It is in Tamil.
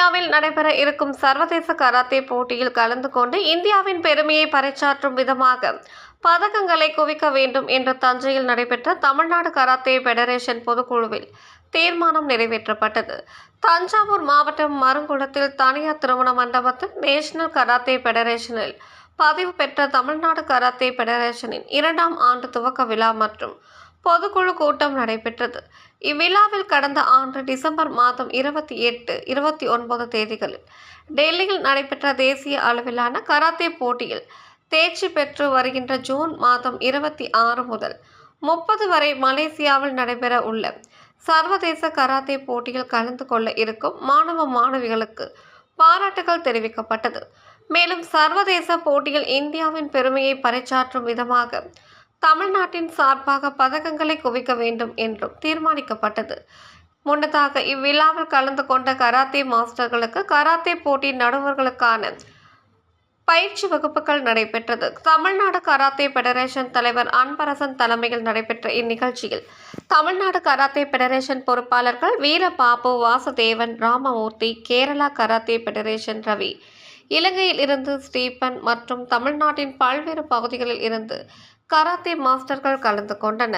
மலேசியாவில் நடைபெற இருக்கும் சர்வதேச கராத்தே போட்டியில் கலந்து கொண்டு இந்தியாவின் பெருமையை பறைசாற்றும் விதமாக பதக்கங்களை குவிக்க வேண்டும் என்ற தஞ்சையில் நடைபெற்ற தமிழ்நாடு கராத்தே பெடரேஷன் பொதுக்குழுவில் தீர்மானம் நிறைவேற்றப்பட்டது. தஞ்சாவூர் மாவட்டம் மருங்குளத்தில் தனியார் திருமண மண்டபத்தில் நேஷனல் கராத்தே பெடரேஷனில் பதிவு பெற்ற தமிழ்நாடு கராத்தே பெடரேஷனின் 2ஆம் ஆண்டு துவக்க விழா மற்றும் பொதுக்குழு கூட்டம் நடைபெற்றது. இவ்விழாவில் கடந்த ஆண்டு டிசம்பர் மாதம் 28, 29 தேதிகளில் டெல்லியில் நடைபெற்ற தேசிய அளவிலான கராத்தே போட்டியில் தேர்ச்சி பெற்று வருகின்ற ஜூன் மாதம் 26 முதல் 30 வரை மலேசியாவில் நடைபெற உள்ள சர்வதேச கராத்தே போட்டியில் கலந்து கொள்ள இருக்கும் மாணவ மாணவிகளுக்கு பாராட்டுகள் தெரிவிக்கப்பட்டது. மேலும் சர்வதேச போட்டியில் இந்தியாவின் பெருமையை பறைசாற்றும் விதமாக தமிழ்நாட்டின் சார்பாக பதக்கங்களை குவிக்க வேண்டும் என்றும் தீர்மானிக்கப்பட்டது. முன்னதாக இவ்விழாவில் கலந்து கொண்ட கராத்தே மாஸ்டர்களுக்கு கராத்தே போட்டி நடுவர்களுக்கான பயிற்சி வகுப்புகள் நடைபெற்றது. தமிழ்நாடு கராத்தே பெடரேஷன் தலைவர் அன்பரசன் தலைமையில் நடைபெற்ற இந்நிகழ்ச்சியில் தமிழ்நாடு கராத்தே பெடரேஷன் பொறுப்பாளர்கள் வீரபாபு, வாசுதேவன், ராமமூர்த்தி, கேரளா கராத்தே பெடரேஷன் ரவி, இலங்கையில் இருந்து ஸ்டீபன் மற்றும் தமிழ்நாட்டின் பல்வேறு பகுதிகளில் இருந்து கராத்தே மாஸ்டர்கள் கலந்து கொண்டனர்.